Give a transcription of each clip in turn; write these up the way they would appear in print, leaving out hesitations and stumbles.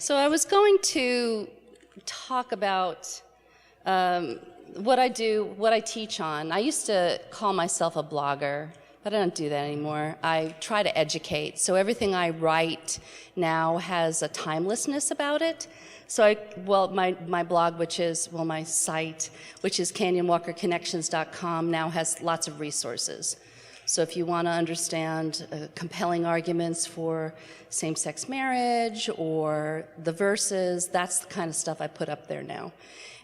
So I was going to talk about what I do, what I teach on. I used to call myself a blogger, but I don't do that anymore. I try to educate. So everything I write now has a timelessness about it. So my blog, my site, which is canyonwalkerconnections.com, now has lots of resources. So if you want to understand compelling arguments for same-sex marriage or the verses, that's the kind of stuff I put up there now.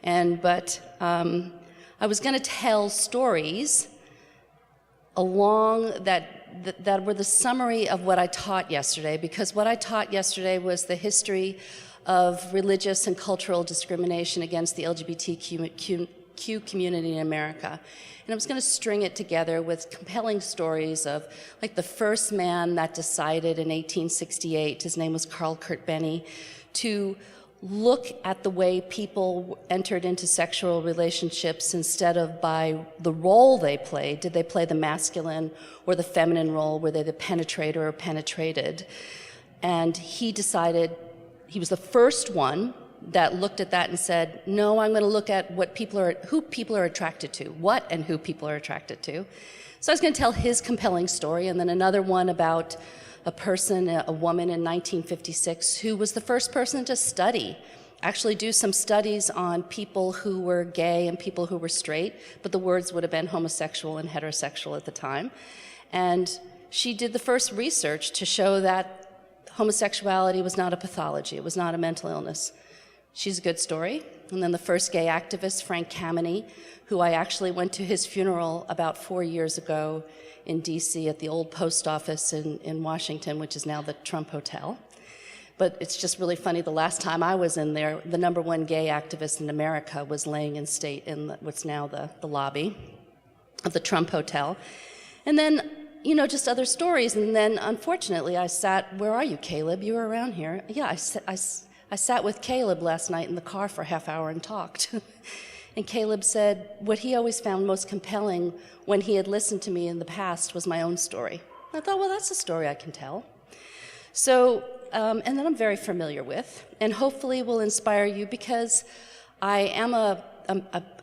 But I was going to tell stories along that were the summary of what I taught yesterday, because what I taught yesterday was the history of religious and cultural discrimination against the LGBTQ community in America. And I was going to string it together with compelling stories of, like, the first man that decided in 1868, his name was Carl Kurt Benny, to look at the way people entered into sexual relationships instead of by the role they played. Did they play the masculine or the feminine role? Were they the penetrator or penetrated? And he decided, he was the first one that looked at that and said, no, I'm going to look at who people are attracted to, what and who people are attracted to. So I was going to tell his compelling story, and then another one about a woman in 1956 who was the first person to actually do some studies on people who were gay and people who were straight, but the words would have been homosexual and heterosexual at the time. And she did the first research to show that homosexuality was not a pathology, it was not a mental illness. She's a good story. And then the first gay activist, Frank Kameny, who I actually went to his funeral about 4 years ago in D.C. at the old post office in Washington, which is now the Trump Hotel. But it's just really funny, the last time I was in there, the #1 gay activist in America was laying in state in what's now the lobby of the Trump Hotel. And then, just other stories. And then, unfortunately, I sat, where are you, Caleb? You were around here. Yeah, I sat with Caleb last night in the car for a half hour and talked. And Caleb said what he always found most compelling when he had listened to me in the past was my own story. I thought, well, that's a story I can tell. So, and that I'm very familiar with, and hopefully will inspire you, because I am a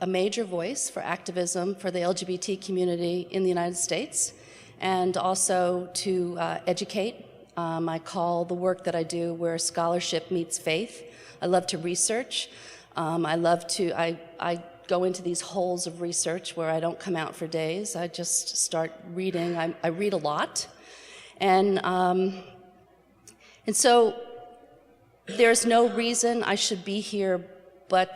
major voice for activism for the LGBT community in the United States, and also to educate. I call the work that I do where scholarship meets faith. I love to research. I go into these holes of research where I don't come out for days. I just start reading. I read a lot. And so there's no reason I should be here but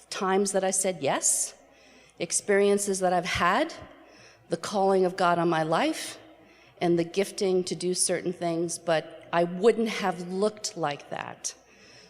times that I said yes, experiences that I've had, the calling of God on my life, and the gifting to do certain things, but I wouldn't have looked like that.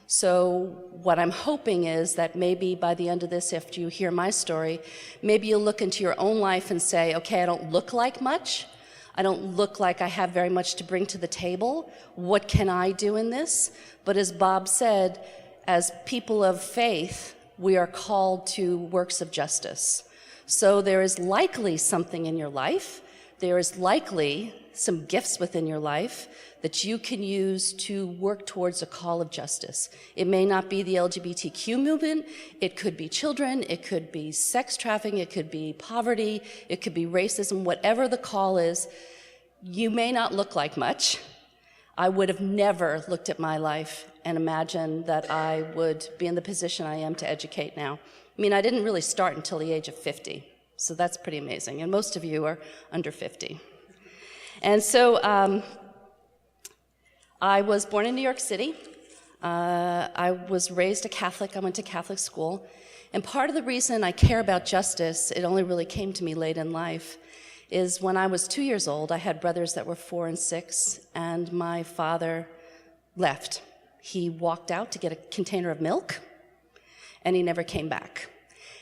So what I'm hoping is that maybe by the end of this, after you hear my story, maybe you'll look into your own life and say, okay, I don't look like much. I don't look like I have very much to bring to the table. What can I do in this? But as Bob said, as people of faith, we are called to works of justice. So there is likely something in your life. There is likely some gifts within your life that you can use to work towards a call of justice. It may not be the LGBTQ movement. It could be children. It could be sex trafficking. It could be poverty. It could be racism. Whatever the call is, you may not look like much. I would have never looked at my life and imagined that I would be in the position I am to educate now. I mean, I didn't really start until the age of 50. So that's pretty amazing. And most of you are under 50. And so I was born in New York City. I was raised a Catholic. I went to Catholic school. And part of the reason I care about justice, it only really came to me late in life, is when I was 2 years old, I had brothers that were 4 and 6, and my father left. He walked out to get a container of milk, and he never came back.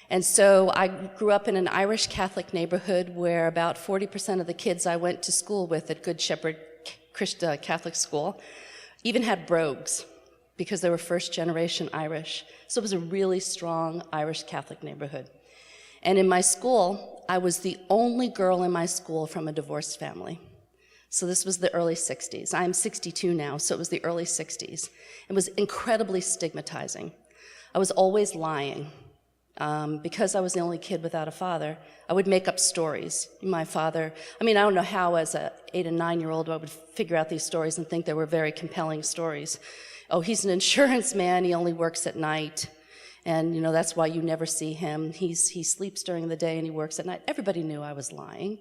And so I grew up in an Irish Catholic neighborhood where about 40% of the kids I went to school with at Good Shepherd Catholic School even had brogues because they were first-generation Irish. So it was a really strong Irish Catholic neighborhood. And in my school, I was the only girl in my school from a divorced family. So this was the early 60s. I'm 62 now, so it was the early 60s. It was incredibly stigmatizing. I was always lying. Because I was the only kid without a father, I would make up stories. My father, I don't know how as a 8 and 9-year-old I would figure out these stories and think they were very compelling stories. Oh, he's an insurance man, he only works at night. And, that's why you never see him. He sleeps during the day and he works at night. Everybody knew I was lying.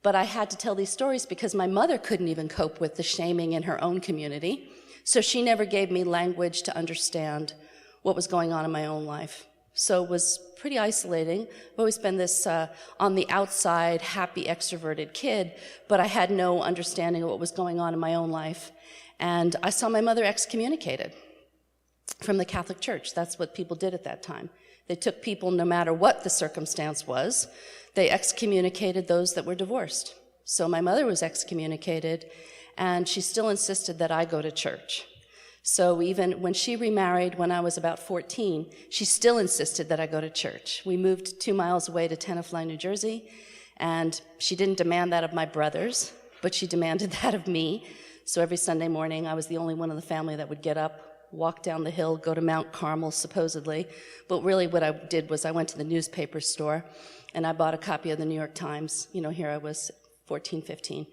But I had to tell these stories because my mother couldn't even cope with the shaming in her own community. So she never gave me language to understand what was going on in my own life. So it was pretty isolating. I've always been this on the outside, happy, extroverted kid, but I had no understanding of what was going on in my own life. And I saw my mother excommunicated from the Catholic Church. That's what people did at that time. They took people, no matter what the circumstance was, they excommunicated those that were divorced. So my mother was excommunicated, and she still insisted that I go to church. So even when she remarried when I was about 14, she still insisted that I go to church. We moved 2 miles away to Tenafly, New Jersey, and she didn't demand that of my brothers, but she demanded that of me. So every Sunday morning, I was the only one in the family that would get up, walk down the hill, go to Mount Carmel, supposedly. But really what I did was I went to the newspaper store, and I bought a copy of the New York Times. Here I was, 14, 15.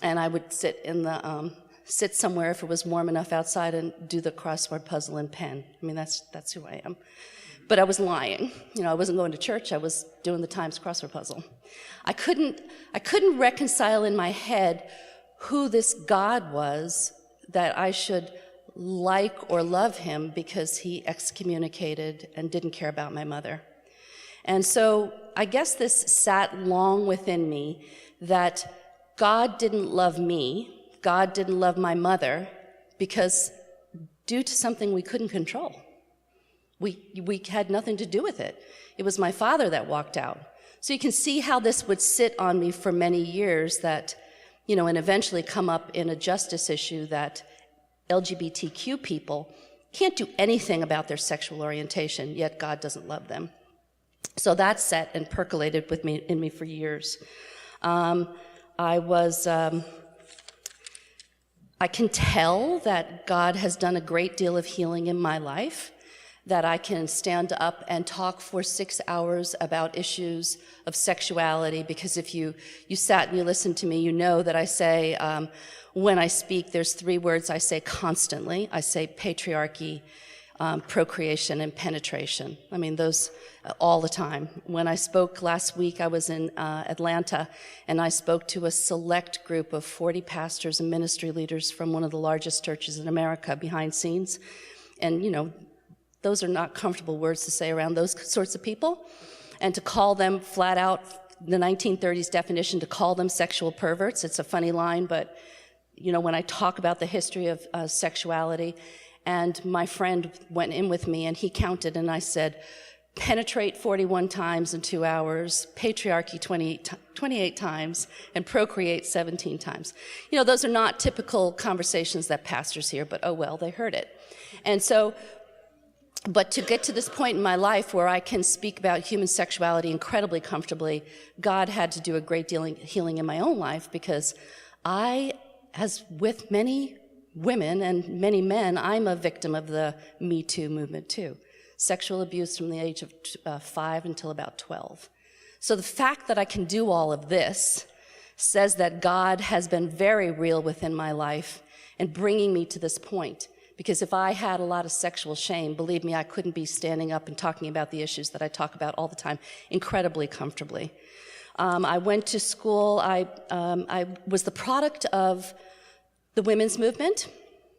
And I would sit somewhere if it was warm enough outside and do the crossword puzzle in pen. That's who I am. But I was lying. I wasn't going to church. I was doing the Times crossword puzzle. I couldn't reconcile in my head who this God was that I should like or love him because he excommunicated and didn't care about my mother. And so I guess this sat long within me that God didn't love me, God didn't love my mother, because due to something we couldn't control. We had nothing to do with it. It was my father that walked out. So you can see how this would sit on me for many years that, and eventually come up in a justice issue that LGBTQ people can't do anything about their sexual orientation, yet God doesn't love them. So that sat and percolated in me for years. I can tell that God has done a great deal of healing in my life, that I can stand up and talk for 6 hours about issues of sexuality, because if you sat and you listened to me, you know that I say, when I speak, there's 3 words I say constantly. I say patriarchy, procreation, and penetration. Those all the time. When I spoke last week, I was in Atlanta, and I spoke to a select group of 40 pastors and ministry leaders from one of the largest churches in America behind scenes. And, those are not comfortable words to say around those sorts of people. And to call them flat out, the 1930s definition, to call them sexual perverts, it's a funny line, but, when I talk about the history of sexuality, and my friend went in with me and he counted, and I said, penetrate 41 times in 2 hours, patriarchy 28 times, and procreate 17 times. Those are not typical conversations that pastors hear, but oh well, they heard it. And so, but to get to this point in my life where I can speak about human sexuality incredibly comfortably, God had to do a great deal of healing in my own life, because I, as with many women and many men, I'm a victim of the Me Too movement too. Sexual abuse from the age of 5 until about 12. So the fact that I can do all of this says that God has been very real within my life and bringing me to this point. Because if I had a lot of sexual shame, believe me, I couldn't be standing up and talking about the issues that I talk about all the time incredibly comfortably. I went to school. I was the product of the women's movement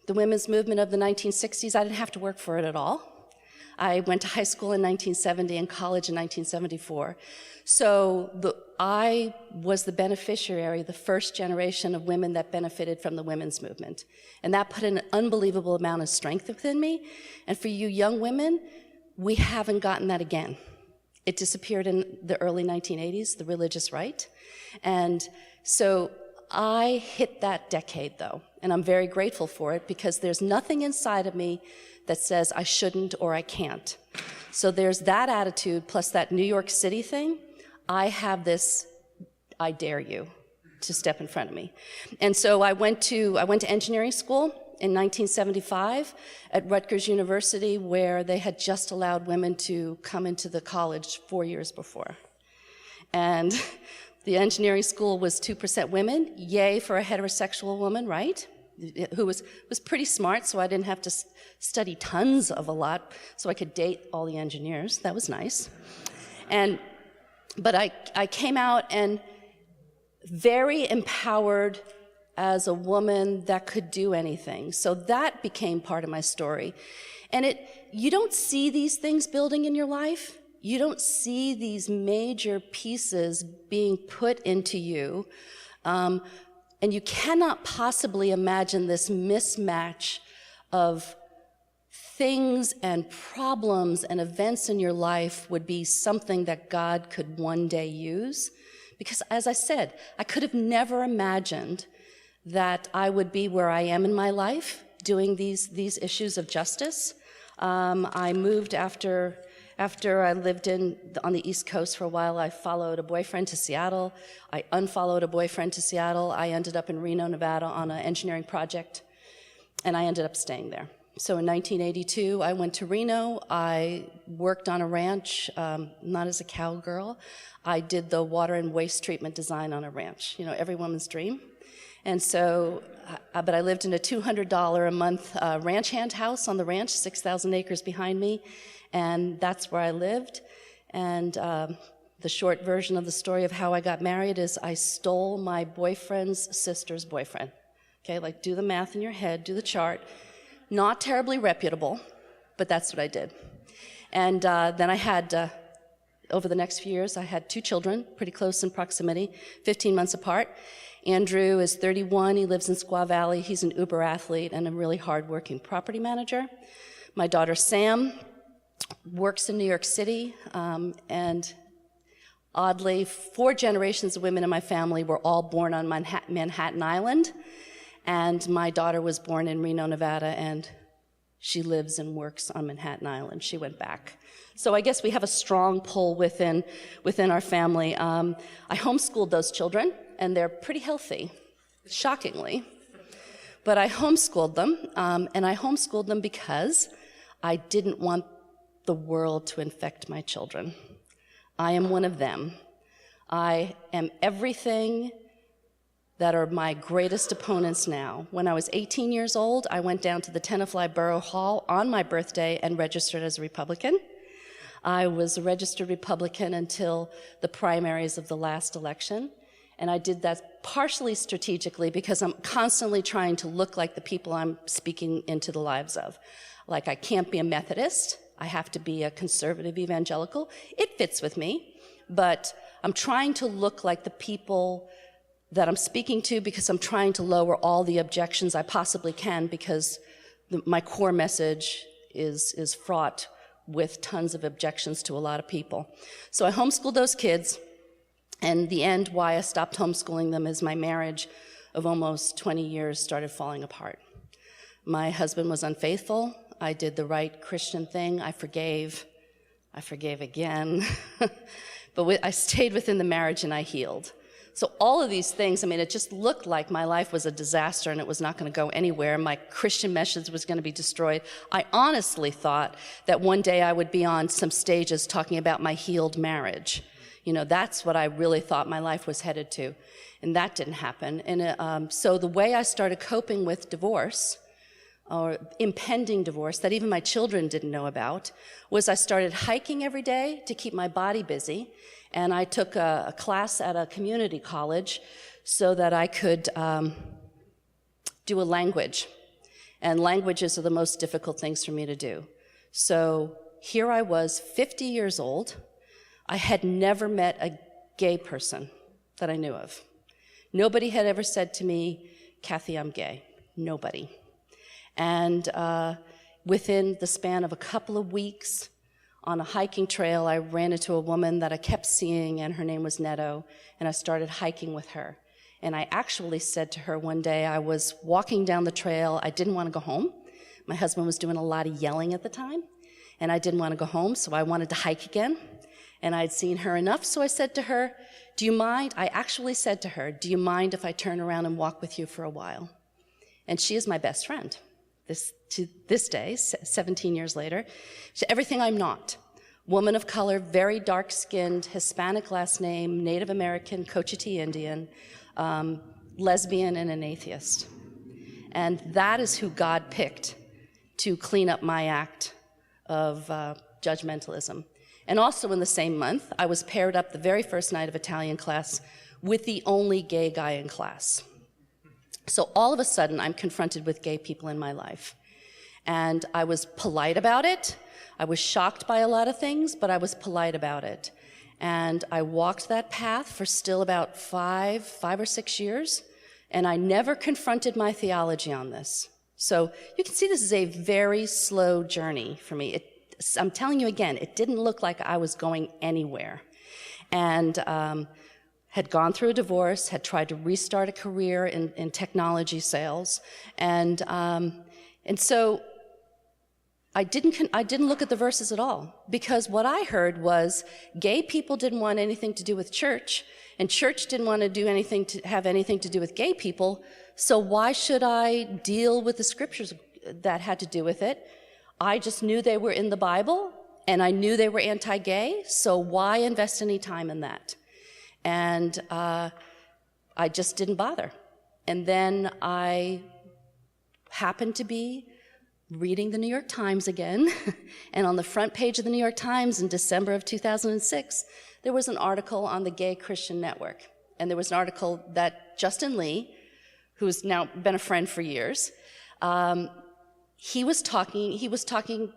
of the 1960s. I didn't have to work for it at all. I went to high school in 1970 and college in 1974. So I was the beneficiary, the first generation of women that benefited from the women's movement. And that put an unbelievable amount of strength within me. And for you young women, we haven't gotten that again. It disappeared in the early 1980s, the religious right. And so I hit that decade, though, and I'm very grateful for it, because there's nothing inside of me that says I shouldn't or I can't. So there's that attitude plus that New York City thing. I have this, I dare you to step in front of me. And so I went to engineering school in 1975 at Rutgers University, where they had just allowed women to come into the college 4 years before. And the engineering school was 2% women. Yay for a heterosexual woman, right? Who was pretty smart, so I didn't have to study tons of a lot, so I could date all the engineers. That was nice. But I came out and very empowered as a woman that could do anything. So that became part of my story. And you don't see these things building in your life. You don't see these major pieces being put into you. And you cannot possibly imagine this mismatch of things and problems and events in your life would be something that God could one day use. Because as I said, I could have never imagined that I would be where I am in my life doing these issues of justice. I moved after I lived on the East Coast for a while. I followed a boyfriend to Seattle. I unfollowed a boyfriend to Seattle. I ended up in Reno, Nevada on an engineering project, and I ended up staying there. So in 1982, I went to Reno. I worked on a ranch, not as a cowgirl. I did the water and waste treatment design on a ranch, every woman's dream. And so, but I lived in a $200 a month ranch hand house on the ranch, 6,000 acres behind me, and that's where I lived. And the short version of the story of how I got married is I stole my boyfriend's sister's boyfriend. Okay, like do the math in your head, do the chart. Not terribly reputable, but that's what I did. And then I had, over the next few years, I had 2 children, pretty close in proximity, 15 months apart. Andrew is 31, he lives in Squaw Valley, he's an Uber athlete and a really hardworking property manager. My daughter Sam works in New York City, and oddly, 4 generations of women in my family were all born on Manhattan Island, and my daughter was born in Reno, Nevada, and she lives and works on Manhattan Island. She went back. So I guess we have a strong pull within our family. I homeschooled those children, and they're pretty healthy, shockingly. But I homeschooled them, and I homeschooled them because I didn't want the world to infect my children. I am one of them. I am everything that are my greatest opponents now. When I was 18 years old, I went down to the Tenafly Borough Hall on my birthday and registered as a Republican. I was a registered Republican until the primaries of the last election. And I did that partially strategically because I'm constantly trying to look like the people I'm speaking into the lives of. Like, I can't be a Methodist. I have to be a conservative evangelical. It fits with me, but I'm trying to look like the people that I'm speaking to because I'm trying to lower all the objections I possibly can because my core message is fraught with tons of objections to a lot of people. So I homeschooled those kids. And the end, why I stopped homeschooling them, is my marriage of almost 20 years started falling apart. My husband was unfaithful. I did the right Christian thing. I forgave again. But I stayed within the marriage and I healed. So all of these things, it just looked like my life was a disaster and it was not going to go anywhere. My Christian message was going to be destroyed. I honestly thought that one day I would be on some stages talking about my healed marriage. That's what I really thought my life was headed to. And that didn't happen. And so the way I started coping with divorce, or impending divorce, that even my children didn't know about, was I started hiking every day to keep my body busy. And I took a class at a community college so that I could do a language. And languages are the most difficult things for me to do. So here I was, 50 years old. I had never met a gay person that I knew of. Nobody had ever said to me, Kathy, I'm gay. Nobody. And within the span of a couple of weeks, on a hiking trail, I ran into a woman that I kept seeing, and her name was Netto, and I started hiking with her. And I actually said to her one day, I was walking down the trail, I didn't want to go home. My husband was doing a lot of yelling at the time, and I didn't want to go home, so I wanted to hike again. And I'd seen her enough, so I said to her, do you mind? I actually said to her, do you mind if I turn around and walk with you for a while? And she is my best friend. To this day, 17 years later, everything I'm not. Woman of color, very dark-skinned, Hispanic last name, Native American, Cochiti Indian, lesbian, and an atheist. And that is who God picked to clean up my act of judgmentalism. And also in the same month, I was paired up the very first night of Italian class with the only gay guy in class. So all of a sudden, I'm confronted with gay people in my life. And I was polite about it. I was shocked by a lot of things, but I was polite about it. And I walked that path for still about five or 6 years, and I never confronted my theology on this. So you can see this is a very slow journey for me. I'm telling you again, it didn't look like I was going anywhere. And had gone through a divorce, had tried to restart a career in technology sales, and so I didn't look at the verses at all, because what I heard was gay people didn't want anything to do with church, and church didn't want to have anything to do with gay people. So why should I deal with the scriptures that had to do with it? I just knew they were in the Bible, and I knew they were anti-gay. So why invest any time in that? And I just didn't bother. And then I happened to be reading the New York Times again, and on the front page of the New York Times in December of 2006, there was an article on the Gay Christian Network. And there was an article that Justin Lee, who's now been a friend for years, he was talking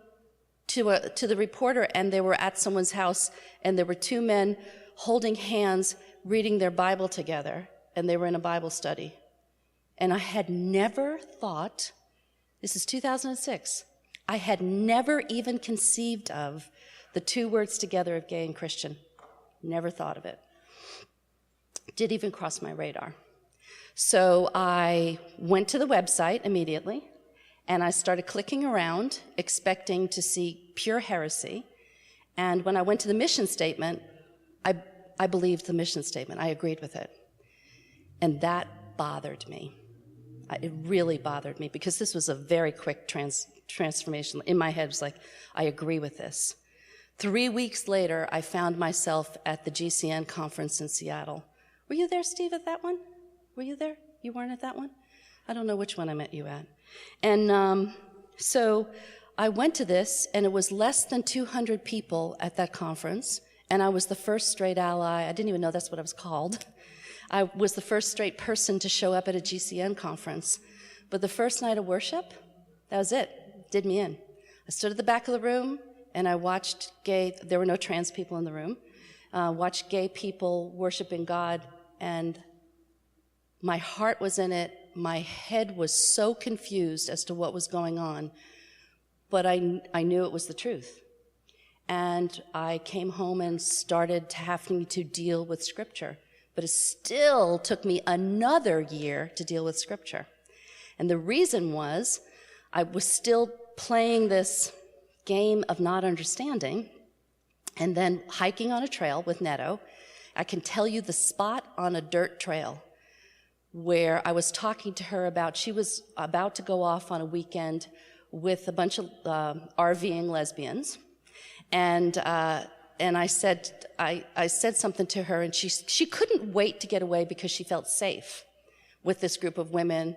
to the reporter, and they were at someone's house, and there were two men holding hands, reading their Bible together, and they were in a Bible study. And I had never thought, this is 2006, I had never even conceived of the two words together of gay and Christian. Never thought of it. Didn't even cross my radar. So I went to the website immediately, and I started clicking around, expecting to see pure heresy. And when I went to the mission statement, I believed the mission statement. I agreed with it. And that bothered me. It really bothered me, because this was a very quick transformation. In my head, it was like, I agree with this. 3 weeks later, I found myself at the GCN conference in Seattle. Were you there, Steve, at that one? Were you there? You weren't at that one? I don't know which one I met you at. And so I went to this, and it was less than 200 people at that conference. And I was the first straight ally. I didn't even know that's what I was called. I was the first straight person to show up at a GCN conference. But the first night of worship, that was it. Did me in. I stood at the back of the room, and I watched there were no trans people in the room, watched gay people worshiping God, and my heart was in it. My head was so confused as to what was going on, but I knew it was the truth. And I came home and started having to deal with Scripture. But it still took me another year to deal with Scripture. And the reason was I was still playing this game of not understanding, and then hiking on a trail with Netto. I can tell you the spot on a dirt trail where I was talking to her about, she was about to go off on a weekend with a bunch of RVing lesbians. And I said something to her, and she couldn't wait to get away because she felt safe with this group of women,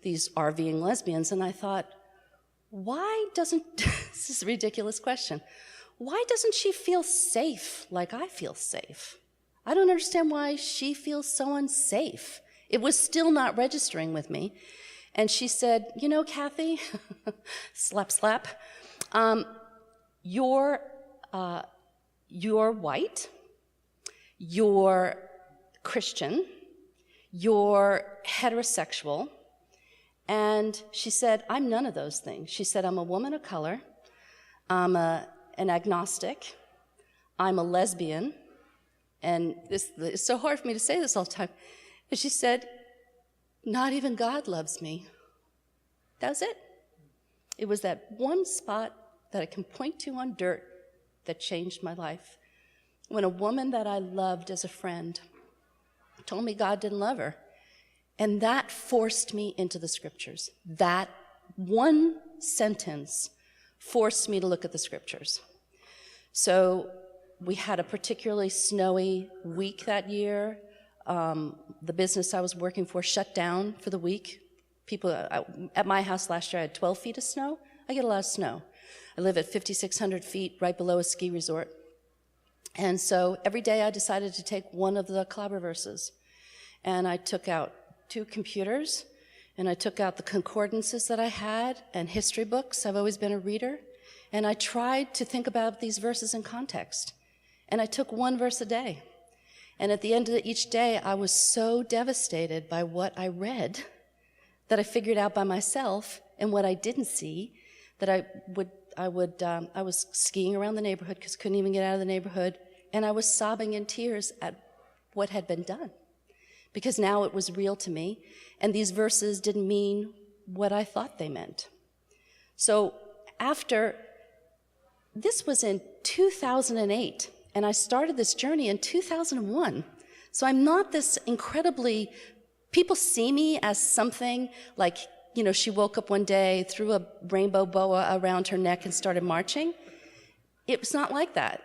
these RVing lesbians. And I thought, why doesn't, this is a ridiculous question, why doesn't she feel safe like I feel safe? I don't understand why she feels so unsafe. It was still not registering with me. And she said, you know, Kathy, slap, slap, you're white, you're Christian, you're heterosexual, and she said, I'm none of those things. She said, I'm a woman of color, I'm an agnostic, I'm a lesbian, and it's so hard for me to say this all the time, but she said, not even God loves me. That was it. It was that one spot that I can point to on dirt that changed my life. when a woman that I loved as a friend told me God didn't love her. And that forced me into the scriptures. That one sentence forced me to look at the scriptures. So we had a particularly snowy week that year. The business I was working for shut down for the week. People at my house last year, I had 12 feet of snow. I get a lot of snow. I live at 5,600 feet right below a ski resort. And so every day I decided to take one of the clobber verses. And I took out 2 computers, and I took out the concordances that I had and history books. I've always been a reader. And I tried to think about these verses in context. And I took 1 verse a day. And at the end of each day, I was so devastated by what I read that I figured out by myself, and what I didn't see, that I was skiing around the neighborhood because I couldn't even get out of the neighborhood, and I was sobbing in tears at what had been done, because now it was real to me, and these verses didn't mean what I thought they meant. So this was in 2008, and I started this journey in 2001. So I'm not this incredibly, people see me as something like, she woke up one day, threw a rainbow boa around her neck and started marching. It was not like that.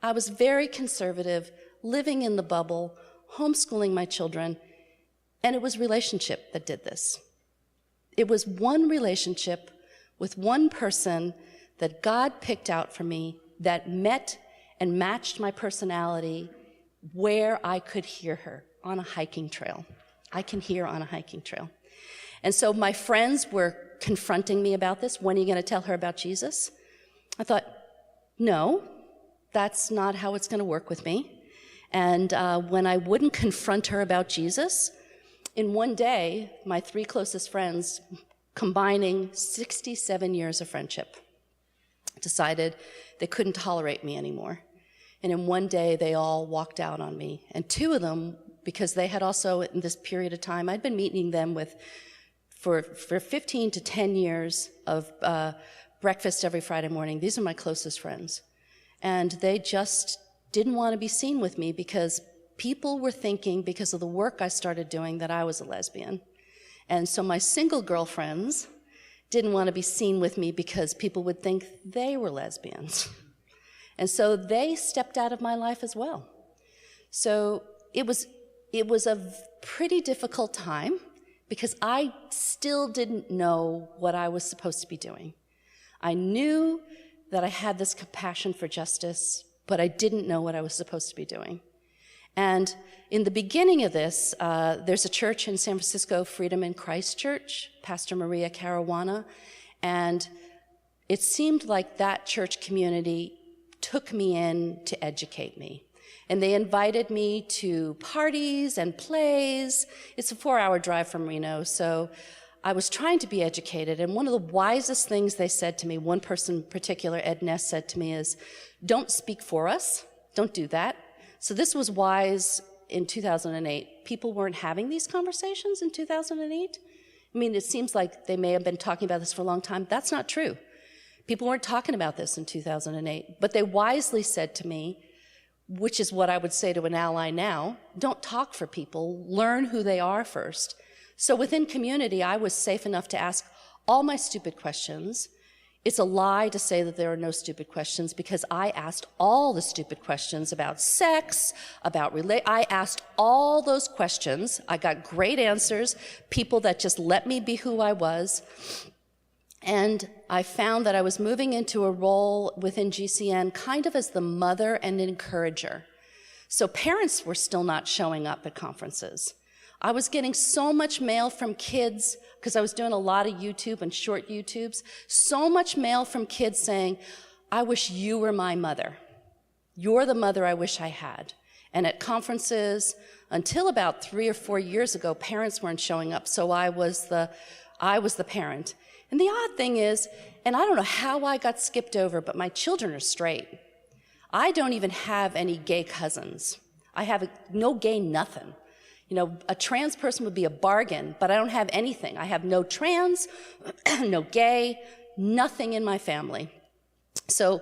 I was very conservative, living in the bubble, homeschooling my children, and it was relationship that did this. It was one relationship with one person that God picked out for me that met and matched my personality where I could hear her, on a hiking trail. I can hear on a hiking trail. And so my friends were confronting me about this. When are you going to tell her about Jesus? I thought, no, that's not how it's going to work with me. And when I wouldn't confront her about Jesus, in one day, my 3 closest friends, combining 67 years of friendship, decided they couldn't tolerate me anymore. And in one day, they all walked out on me. And 2 of them, because they had also, in this period of time, I'd been meeting them for 15 to 10 years of breakfast every Friday morning. These are my closest friends. And they just didn't want to be seen with me because people were thinking, because of the work I started doing, that I was a lesbian. And so my single girlfriends didn't want to be seen with me because people would think they were lesbians. And so they stepped out of my life as well. So it was a pretty difficult time because I still didn't know what I was supposed to be doing. I knew that I had this compassion for justice, but I didn't know what I was supposed to be doing. And in the beginning of this, there's a church in San Francisco, Freedom in Christ Church, Pastor Maria Caruana, and it seemed like that church community took me in to educate me. And they invited me to parties and plays. It's a 4-hour drive from Reno, so I was trying to be educated. And one of the wisest things they said to me, one person in particular, Ed Ness, said to me is, don't speak for us. Don't do that. So this was wise in 2008. People weren't having these conversations in 2008. I mean, it seems like they may have been talking about this for a long time. That's not true. People weren't talking about this in 2008, but they wisely said to me, which is what I would say to an ally now, don't talk for people, learn who they are first. So within community, I was safe enough to ask all my stupid questions. It's a lie to say that there are no stupid questions because I asked all the stupid questions about sex, I asked all those questions. I got great answers, people that just let me be who I was. And I found that I was moving into a role within GCN kind of as the mother and encourager. So parents were still not showing up at conferences. I was getting so much mail from kids, because I was doing a lot of YouTube and short YouTubes, so much mail from kids saying, I wish you were my mother. You're the mother I wish I had. And at conferences, until about 3 or 4 years ago, parents weren't showing up, so I was the parent. And the odd thing is, and I don't know how I got skipped over, but my children are straight. I don't even have any gay cousins. I have no gay nothing. You know, a trans person would be a bargain, but I don't have anything. I have no trans, no gay, nothing in my family. So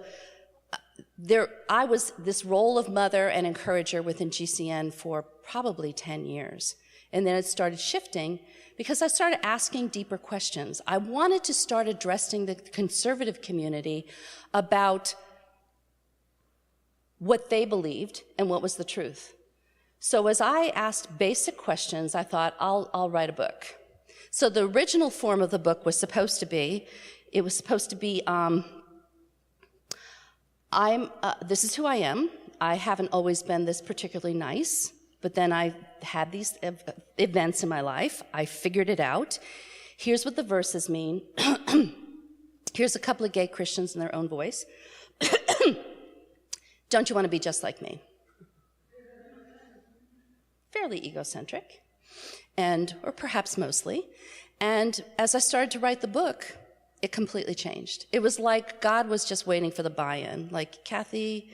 I was this role of mother and encourager within GCN for probably 10 years. And then it started shifting because I started asking deeper questions. I wanted to start addressing the conservative community about what they believed and what was the truth. So as I asked basic questions, I thought, I'll write a book. So the original form of the book was supposed to be, this is who I am. I haven't always been this particularly nice, but then I had these events in my life. I figured it out. Here's what the verses mean. Here's a couple of gay Christians in their own voice. Don't you want to be just like me? Fairly egocentric, or perhaps mostly. And as I started to write the book, it completely changed. It was like God was just waiting for the buy-in. Like, Kathy,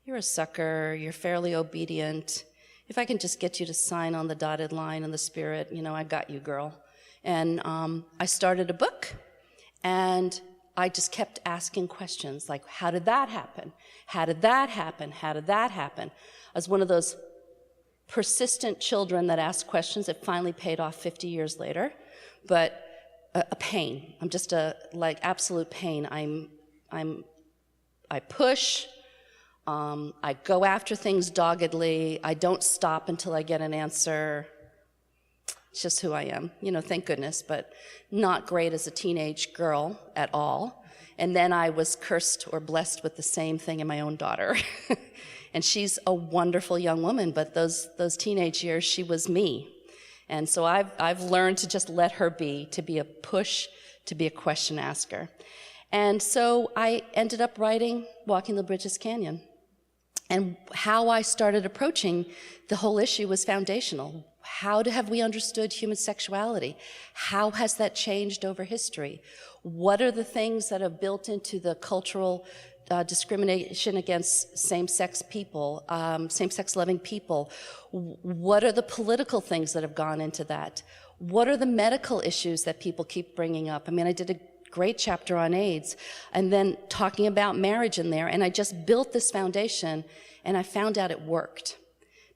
you're a sucker, you're fairly obedient. If I can just get you to sign on the dotted line in the Spirit, I got you, girl. And I started a book, and I just kept asking questions like, how did that happen? How did that happen? How did that happen? I was one of those persistent children that asked questions. It finally paid off 50 years later, but a pain. I'm just absolute pain. I push. I go after things doggedly. I don't stop until I get an answer. It's just who I am, thank goodness, but not great as a teenage girl at all. And then I was cursed or blessed with the same thing in my own daughter. And she's a wonderful young woman, but those teenage years, she was me. And so I've learned to just let her be, to be a push, to be a question asker. And so I ended up writing Walking the Bridges Canyon. And how I started approaching the whole issue was foundational. How have we understood human sexuality? How has that changed over history? What are the things that have built into the cultural discrimination against same-sex people, same-sex loving people? What are the political things that have gone into that? What are the medical issues that people keep bringing up? I did a great chapter on AIDS, and then talking about marriage in there, and I just built this foundation, and I found out it worked.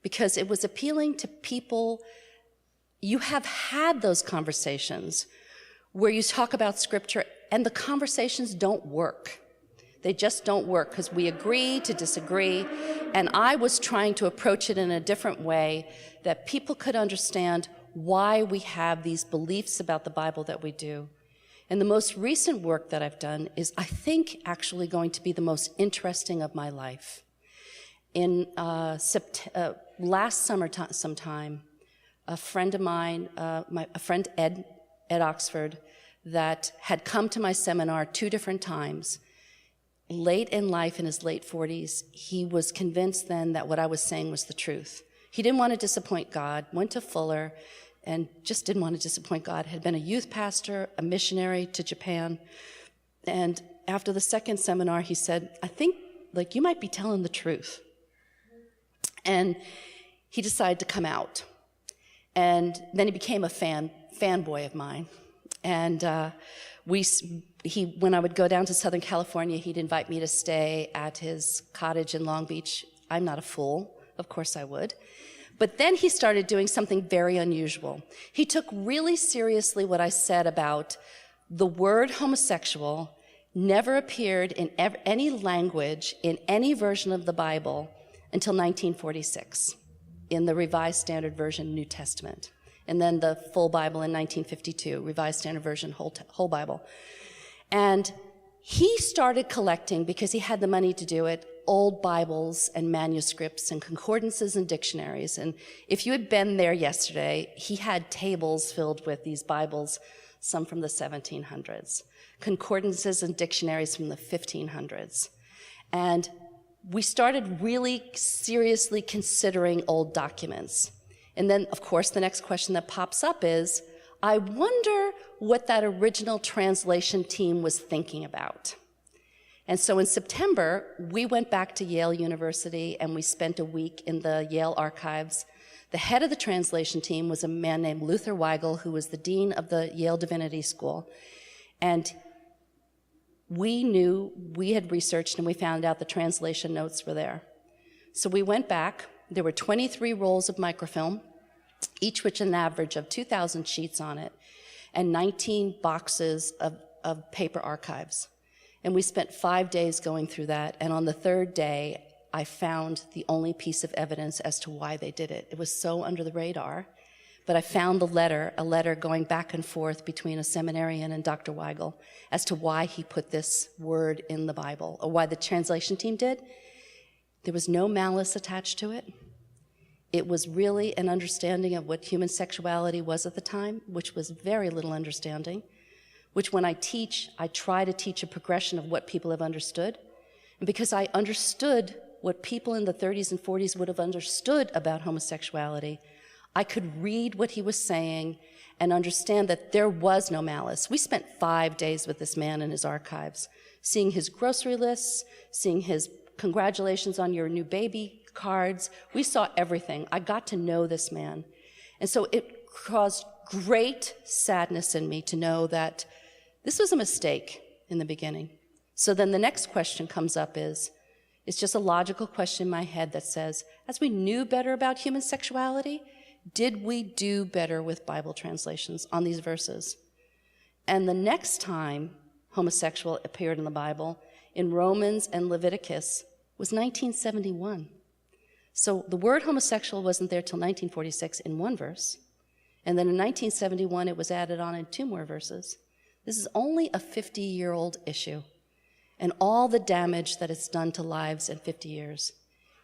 Because it was appealing to people. You have had those conversations where you talk about scripture and the conversations don't work. They just don't work because we agree to disagree. And I was trying to approach it in a different way that people could understand why we have these beliefs about the Bible that we do. And the most recent work that I've done is, I think, actually going to be the most interesting of my life. In last summer sometime, a friend of mine, a friend Ed Oxford, that had come to my seminar 2 different times, late in life, in his late 40s, he was convinced then that what I was saying was the truth. He didn't want to disappoint God, went to Fuller, and just didn't want to disappoint God. Had been a youth pastor, a missionary to Japan. And after the second seminar, he said, I think, you might be telling the truth. And he decided to come out. And then he became a fanboy of mine. And when I would go down to Southern California, he'd invite me to stay at his cottage in Long Beach. I'm not a fool. Of course I would. But then he started doing something very unusual. He took really seriously what I said about the word homosexual never appeared in any language in any version of the Bible until 1946 in the Revised Standard Version New Testament. And then the full Bible in 1952, Revised Standard Version whole Bible. And he started collecting, because he had the money to do it, old Bibles and manuscripts and concordances and dictionaries. And if you had been there yesterday, he had tables filled with these Bibles, some from the 1700s, concordances and dictionaries from the 1500s. And we started really seriously considering old documents. And then, of course, the next question that pops up is, I wonder what that original translation team was thinking about. And so in September, we went back to Yale University and we spent a week in the Yale archives. The head of the translation team was a man named Luther Weigel, who was the dean of the Yale Divinity School. And we had researched and we found out the translation notes were there. So we went back. There were 23 rolls of microfilm, each with an average of 2,000 sheets on it, and 19 boxes of paper archives. And we spent 5 days going through that, and on the third day, I found the only piece of evidence as to why they did it. It was so under the radar, but I found a letter going back and forth between a seminarian and Dr. Weigel as to why he put this word in the Bible, or why the translation team did. There was no malice attached to it. It was really an understanding of what human sexuality was at the time, which was very little understanding, which when I teach, I try to teach a progression of what people have understood. And because I understood what people in the 30s and 40s would have understood about homosexuality, I could read what he was saying and understand that there was no malice. We spent 5 days with this man in his archives, seeing his grocery lists, seeing his congratulations on your new baby cards. We saw everything. I got to know this man. And so it caused great sadness in me to know that this was a mistake in the beginning. So then the next question comes up it's just a logical question in my head that says, as we knew better about human sexuality, did we do better with Bible translations on these verses? And the next time homosexual appeared in the Bible, in Romans and Leviticus, was 1971. So the word homosexual wasn't there till 1946 in one verse, and then in 1971 it was added on in 2 more verses. This is only a 50-year-old issue, and all the damage that it's done to lives in 50 years.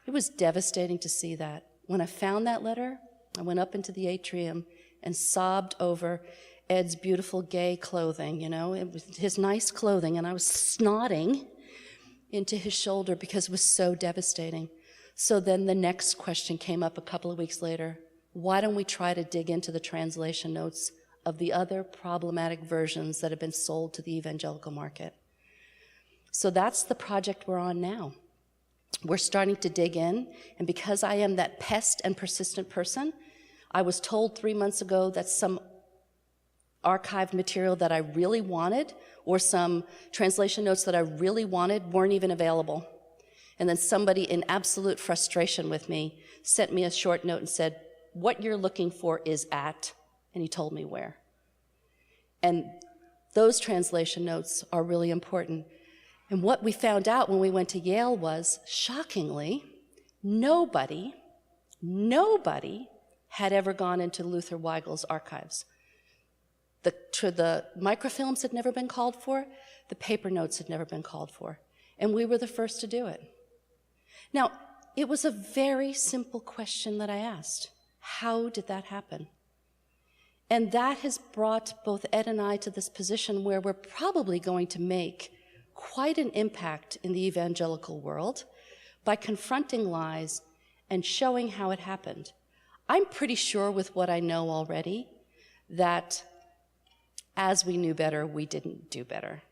It was devastating to see that. When I found that letter, I went up into the atrium and sobbed over Ed's beautiful gay clothing, it was his nice clothing, and I was snotting into his shoulder because it was so devastating. So then the next question came up a couple of weeks later. Why don't we try to dig into the translation notes of the other problematic versions that have been sold to the evangelical market? So that's the project we're on now. We're starting to dig in, and because I am that pest and persistent person, I was told 3 months ago that some archived material that I really wanted, or some translation notes that I really wanted, weren't even available. And then somebody in absolute frustration with me sent me a short note and said, what you're looking for is at, and he told me where. And those translation notes are really important. And what we found out when we went to Yale was, shockingly, nobody had ever gone into Luther Weigel's archives. The microfilms had never been called for, the paper notes had never been called for, and we were the first to do it. Now, it was a very simple question that I asked. How did that happen? And that has brought both Ed and I to this position where we're probably going to make quite an impact in the evangelical world by confronting lies and showing how it happened. I'm pretty sure with what I know already that as we knew better, we didn't do better.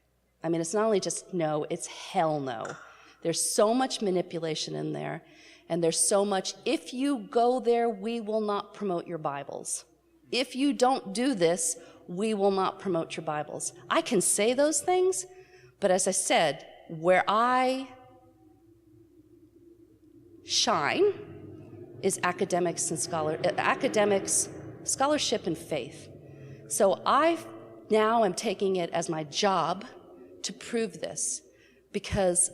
I mean, it's not only just no, it's hell no. There's so much manipulation in there, and there's so much, if you go there, we will not promote your Bibles. If you don't do this, we will not promote your Bibles. I can say those things, but as I said, where I shine is academics and scholarship and faith. So I now am taking it as my job to prove this, because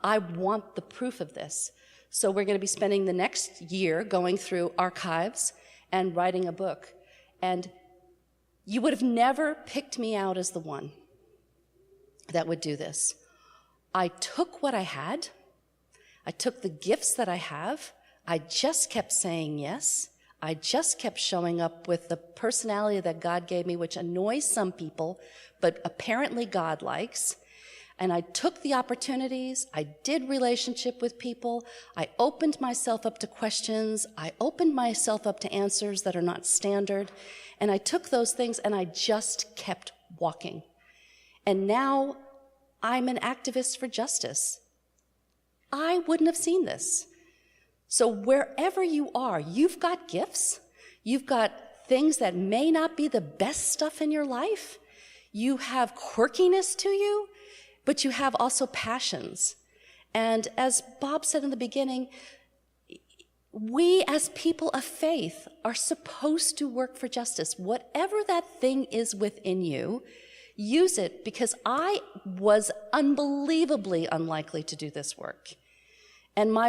I want the proof of this. So we're going to be spending the next year going through archives and writing a book. And you would have never picked me out as the one that would do this. I took what I had. I took the gifts that I have. I just kept saying yes. I just kept showing up with the personality that God gave me, which annoys some people, but apparently God likes. And I took the opportunities. I did relationship with people. I opened myself up to questions. I opened myself up to answers that are not standard. And I took those things and I just kept walking. And now I'm an activist for justice. I wouldn't have seen this. So wherever you are, you've got gifts. You've got things that may not be the best stuff in your life. You have quirkiness to you. but you have also passions. And as Bob said in the beginning, we as people of faith are supposed to work for justice. Whatever that thing is within you, use it, because I was unbelievably unlikely to do this work. And my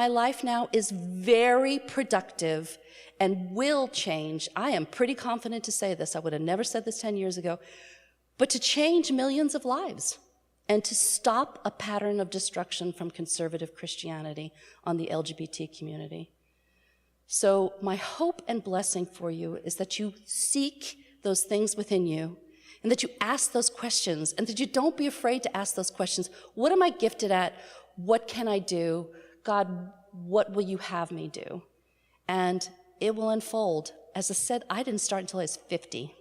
life now is very productive and will change. I am pretty confident to say this. I would have never said this 10 years ago, but to change millions of lives and to stop a pattern of destruction from conservative Christianity on the LGBT community. So my hope and blessing for you is that you seek those things within you, and that you ask those questions, and that you don't be afraid to ask those questions. What am I gifted at? What can I do? God, what will you have me do? And it will unfold. As I said, I didn't start until I was 50.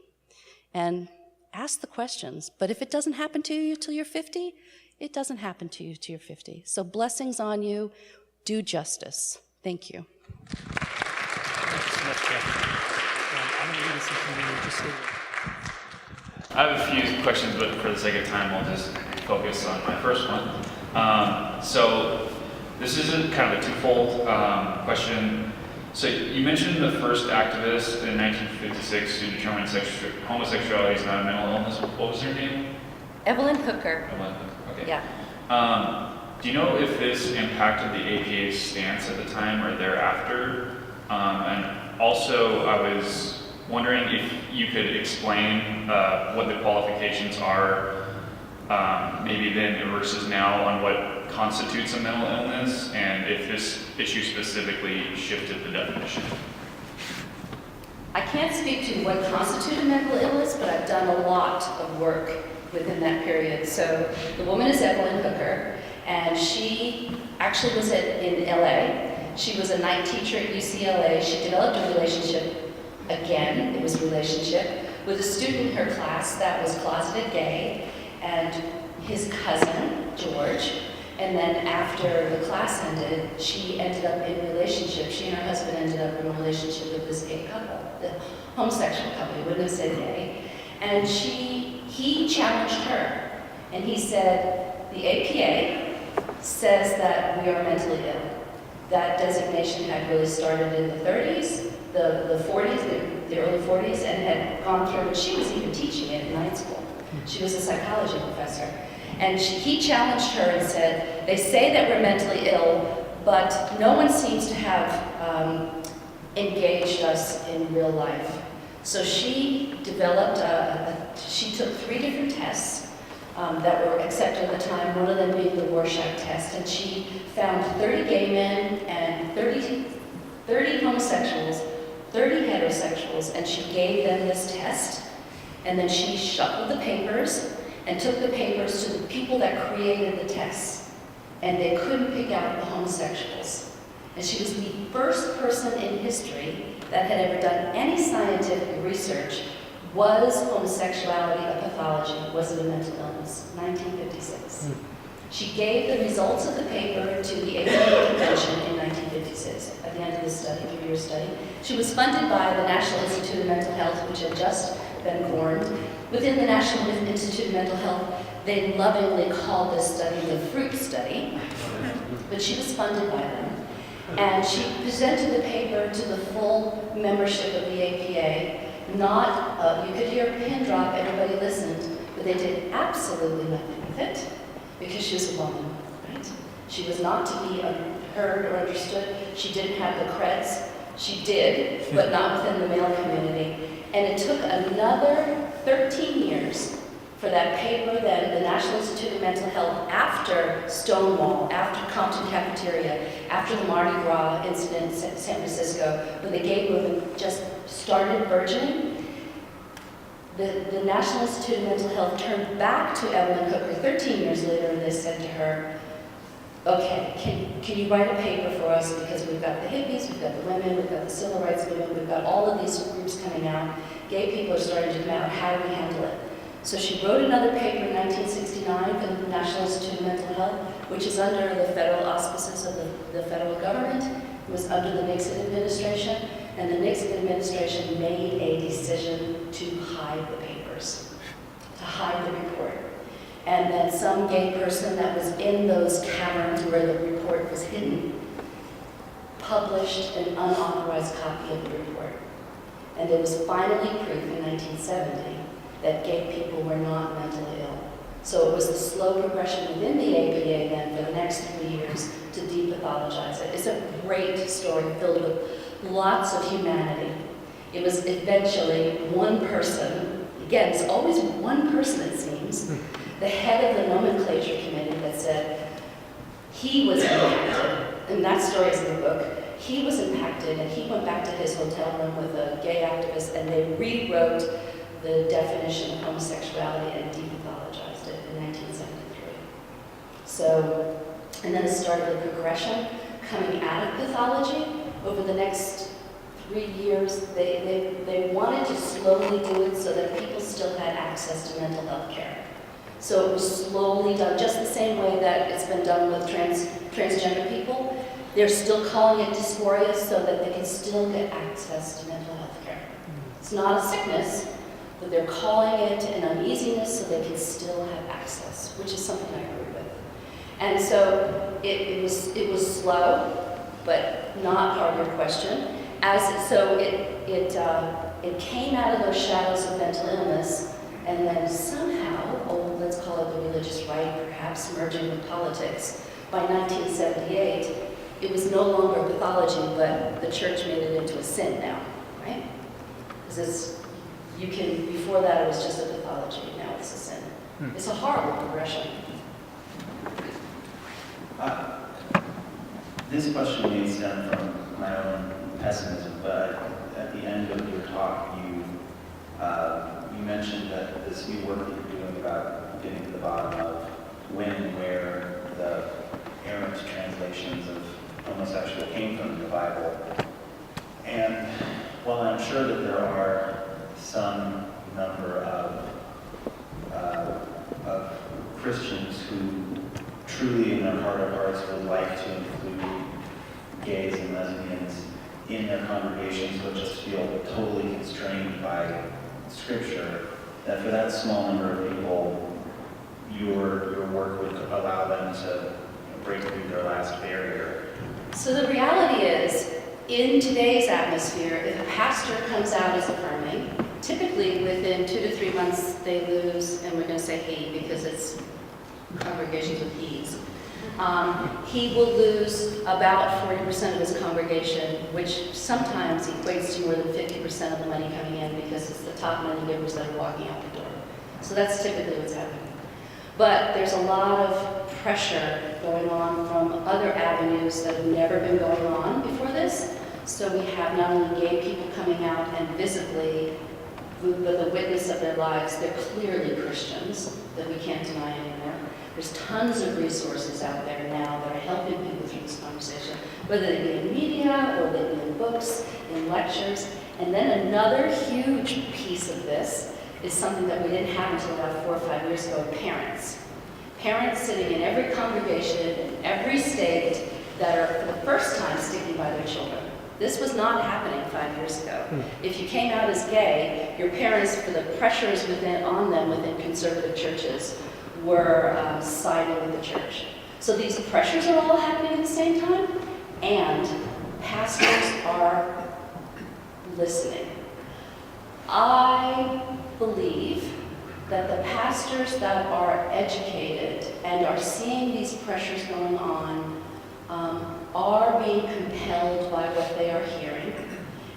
And ask the questions. But if it doesn't happen to you till you're 50, it doesn't happen to you till you're 50. So blessings on you. Do justice. Thank you. Thank you so much, Kathy. I'm going to read this into you just so I have a few questions, but for the sake of time, I'll just focus on my first one. So this is kind of a twofold question. So you mentioned the first activist in 1956 who determined homosexuality is not a mental illness. What was her name? Evelyn Hooker. Evelyn Hooker. Okay. Yeah. Do you know if this impacted the APA's stance at the time or thereafter? And also, I was wondering if you could explain what the qualifications are, maybe then versus now, on what constitutes a mental illness, and if this issue specifically shifted the definition. I can't speak to what constitutes a mental illness, but I've done a lot of work within that period. So the woman is Evelyn Hooker, and she actually was in LA. She was a night teacher at UCLA. She developed a relationship, again, it was a relationship, with a student in her class that was closeted gay, and his cousin, George. And then after the class ended, she ended up in a relationship. She and her husband ended up in a relationship with this gay couple, the homosexual couple. He wouldn't have said gay. And he challenged her. And he said, the APA says that we are mentally ill. That designation had really started in the 30s, the 40s, the early 40s, and had gone through, and she was even teaching it in night school. She was a psychology professor. And he challenged her and said, they say that we're mentally ill, but no one seems to have engaged us in real life. So she developed, she took 3 different tests that were accepted at the time, one of them being the Rorschach test, and she found 30 gay men and 30 homosexuals, 30 heterosexuals, and she gave them this test, and then she shuffled the papers and took the papers to the people that created the tests, and they couldn't pick out the homosexuals. And she was the first person in history that had ever done any scientific research. Was homosexuality a pathology? Was it a mental illness? 1956. She gave the results of the paper to the APA convention in 1956, at the end of this study, 3-year study. She was funded by the National Institute of Mental Health, which had just been formed. Within the National Institute of Mental Health, they lovingly called this study the Fruit Study, but she was funded by them. And she presented the paper to the full membership of the APA. Not, you could hear a pin drop, everybody listened, but they did absolutely nothing with it because she was a woman, right? She was not to be heard or understood. She didn't have the creds. She did, but not within the male community. And it took another 13 years for that paper, then the National Institute of Mental Health, after Stonewall, after Compton Cafeteria, after the Mardi Gras incident in San Francisco, when the gay movement just started burgeoning, the National Institute of Mental Health turned back to Evelyn Hooker 13 years later, and they said to her, okay, can you write a paper for us, because we've got the hippies, we've got the women, we've got the civil rights movement, we've got all of these groups coming out, gay people are starting to come out, how do we handle it? So she wrote another paper in 1969 for the National Institute of Mental Health, which is under the federal auspices of the federal government. It was under the Nixon administration, and the Nixon administration made a decision to hide the papers, to hide the report. And then some gay person that was in those caverns where the report was hidden published an unauthorized copy of the report. And it was finally proof in 1970 that gay people were not mentally ill. So it was the slow progression within the APA then for the next 3 years to depathologize it. It's a great story filled with lots of humanity. It was eventually one person, again, it's always one person it seems, the head of the nomenclature committee that said he was impacted, and that story is in the book. He was impacted and he went back to his hotel room with a gay activist and they rewrote the definition of homosexuality and depathologized it in 1973. So, and then it started a progression coming out of pathology. Over the next 3 years, they wanted to slowly do it so that people still had access to mental health care. So it was slowly done, just the same way that it's been done with transgender people. They're still calling it dysphoria so that they can still get access to mental health care. It's not a sickness, but they're calling it an uneasiness so they can still have access, which is something I agree with. And so it was slow, but not part of your question. It came out of those shadows of mental illness, and then somehow, let's call it the religious right, perhaps merging with politics. By 1978, it was no longer pathology, but the church made it into a sin now, right? Because before that it was just a pathology, now it's a sin. It's a horrible progression. This question may stem from my own pessimism, but at the end of your talk, you mentioned that this new work that you're doing about getting to the bottom of when and where the errant translations of homosexual came from in the Bible. And while I'm sure that there are some number of Christians who truly in their heart of hearts would like to include gays and lesbians in their congregations, but just feel totally constrained by Scripture, that for that small number of people, your work would allow them to break through their last barrier. So the reality is, in today's atmosphere, if a pastor comes out as affirming, typically within 2 to 3 months they lose, and we're going to say he because it's congregations with he's. He will lose about 40% of his congregation, which sometimes equates to more than 50% of the money coming in because it's the top money givers that are walking out the door. So that's typically what's happening. But there's a lot of pressure going on from other avenues that have never been going on before this. So we have not only gay people coming out and visibly, with the witness of their lives, they're clearly Christians that we can't deny anymore. There's tons of resources out there now that are helping people through this conversation, whether they be in media or they be in books, in lectures. And then another huge piece of this is something that we didn't have until about 4 or 5 years ago, parents. Parents sitting in every congregation, in every state, that are for the first time sticking by their children. This was not happening 5 years ago. If you came out as gay, your parents, for the pressures on them within conservative churches, were siding with the church. So these pressures are all happening at the same time, and pastors are listening. I believe that the pastors that are educated and are seeing these pressures going on are being compelled by what they are hearing.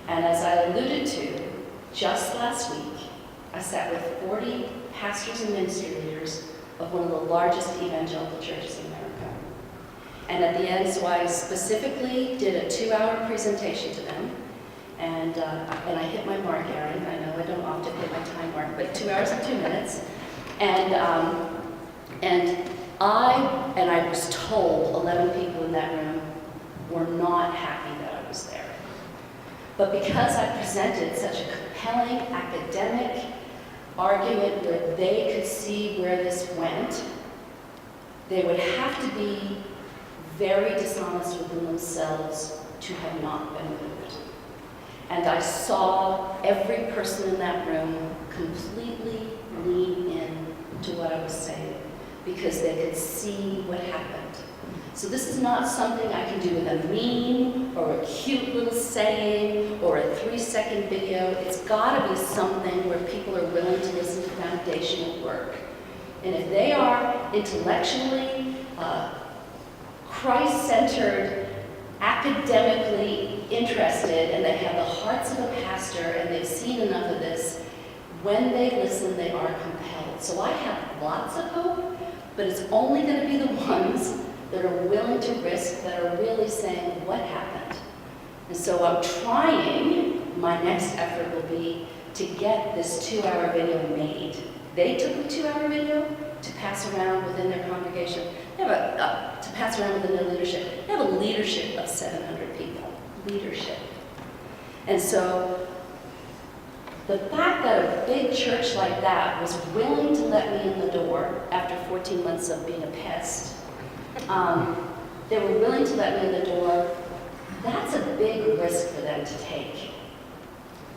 And as I alluded to, just last week, I sat with 40 pastors and ministry leaders of one of the largest evangelical churches in America. And at the end, so I specifically did a 2-hour presentation to them. And I hit my mark, Erin. I know I don't often hit my time mark, but 2 hours and 2 minutes. And I was told 11 people in that room were not happy that I was there. But because I presented such a compelling academic argument where they could see where this went, they would have to be very dishonest within themselves to have not been moved. And I saw every person in that room completely lean in to what I was saying. because they could see what happened. So this is not something I can do with a meme or a cute little saying or a 3-second video. It's got to be something where people are willing to listen to foundational work. And if they are intellectually, Christ-centered, academically interested, and they have the hearts of a pastor, and they've seen enough of this, when they listen, they are compelled. So I have lots of hope, but it's only going to be the ones that are willing to risk, that are really saying, what happened? And so I'm trying, my next effort will be to get this 2-hour video made. They took the 2-hour video to pass around within their congregation. They have to pass around within their leadership. They have a leadership of 700 people. Leadership. And so the fact that a big church like that was willing to let me in the door after 14 months of being a pest, they were willing to let me in the door, that's a big risk for them to take.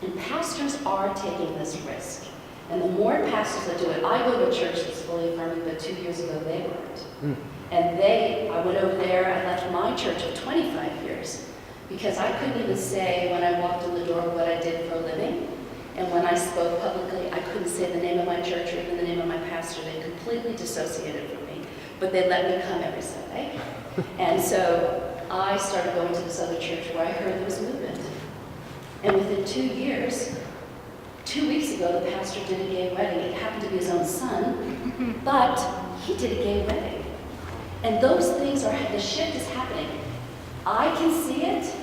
And pastors are taking this risk. And the more pastors that do it, I go to a church that's fully affirming, but 2 years ago they weren't. And I went over there, I left my church of 25 years, because I couldn't even say when I walked in the door what I did for a living. And when I spoke publicly, I couldn't say the name of my church or even the name of my pastor. They completely dissociated from me. But they let me come every Sunday. And so I started going to this other church where I heard there was movement. And within 2 years, 2 weeks ago, the pastor did a gay wedding. It happened to be his own son, but he did a gay wedding. And those things the shift is happening. I can see it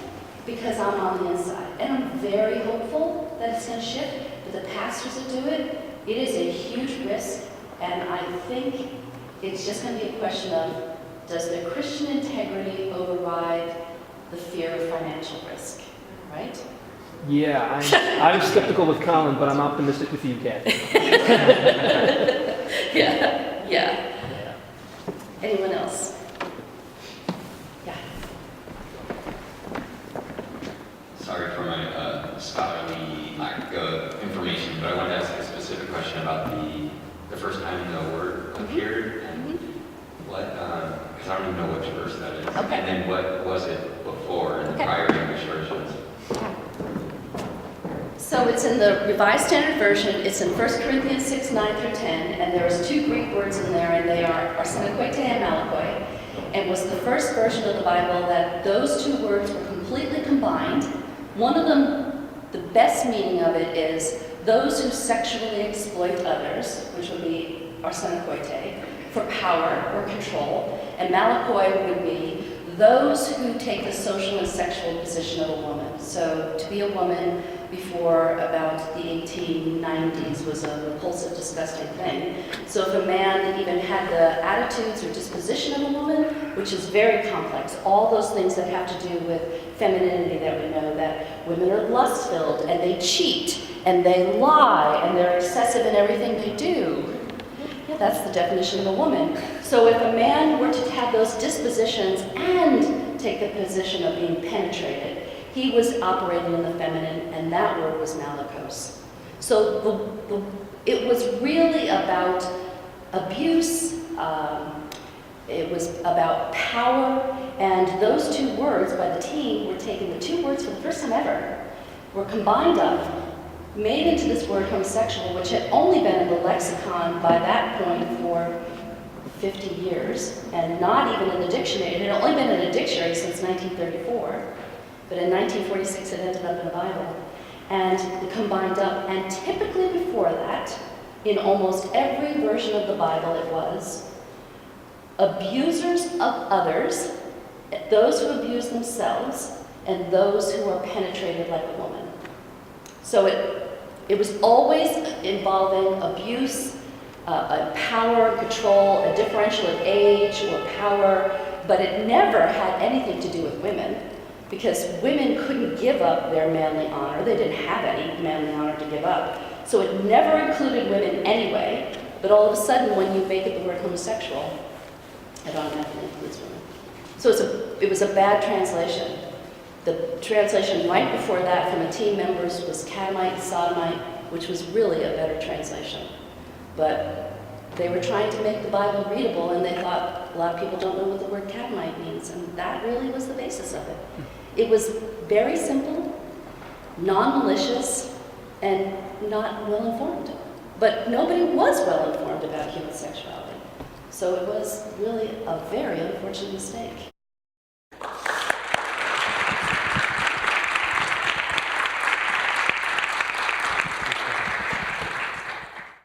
because I'm on the inside. And I'm very hopeful that it's going to shift. But the pastors that do it, it is a huge risk. And I think it's just going to be a question of, does their Christian integrity override the fear of financial risk, right? Yeah, I'm skeptical with Colin, but I'm optimistic with you, Kathy. Yeah. Anyone else? Yeah. Sorry for my scholarly lack of information, but I wanted to ask a specific question about the first time the word appeared, and what, because I don't even know which verse that is. Okay. And then what was it before in the prior English versions? So it's in the Revised Standard Version. It's in 1 Corinthians 6, 9 through 10, and there's 2 Greek words in there, and they are arsenokoite and malakoi. It was the first version of the Bible that those 2 words were completely combined. One of them, the best meaning of it is those who sexually exploit others, which would be arsenokoite, for power or control, and malakoi would be those who take the social and sexual position of a woman. So to be a woman before about the 1890s was a repulsive, disgusting thing. So if a man even had the attitudes or disposition of a woman, which is very complex, all those things that have to do with femininity that we know, that women are lust-filled and they cheat and they lie and they're excessive in everything they do. Yeah, that's the definition of a woman. So if a man were to have those dispositions and take the position of being penetrated, he was operating in the feminine, and that word was malakos. So it was really about abuse, it was about power, and those 2 words by the team were taking the 2 words for the first time ever, were combined up, made into this word homosexual, which had only been in the lexicon by that point for 50 years, and not even in the dictionary. It had only been in a dictionary since 1934. But in 1946, it ended up in the Bible, and it combined up. And typically before that, in almost every version of the Bible, it was abusers of others, those who abuse themselves, and those who are penetrated like a woman. So it was always involving abuse, power, control, a differential of age or power, but it never had anything to do with women. Because women couldn't give up their manly honor. They didn't have any manly honor to give up. So it never included women anyway, but all of a sudden when you make it the word homosexual, it automatically includes women. So it was a bad translation. The translation right before that from the team members was catamite, sodomite, which was really a better translation. But They were trying to make the Bible readable, and they thought a lot of people don't know what the word catamite means, and that really was the basis of it. It was very simple, non-malicious, and not well-informed. But nobody was well-informed about human sexuality. So it was really a very unfortunate mistake.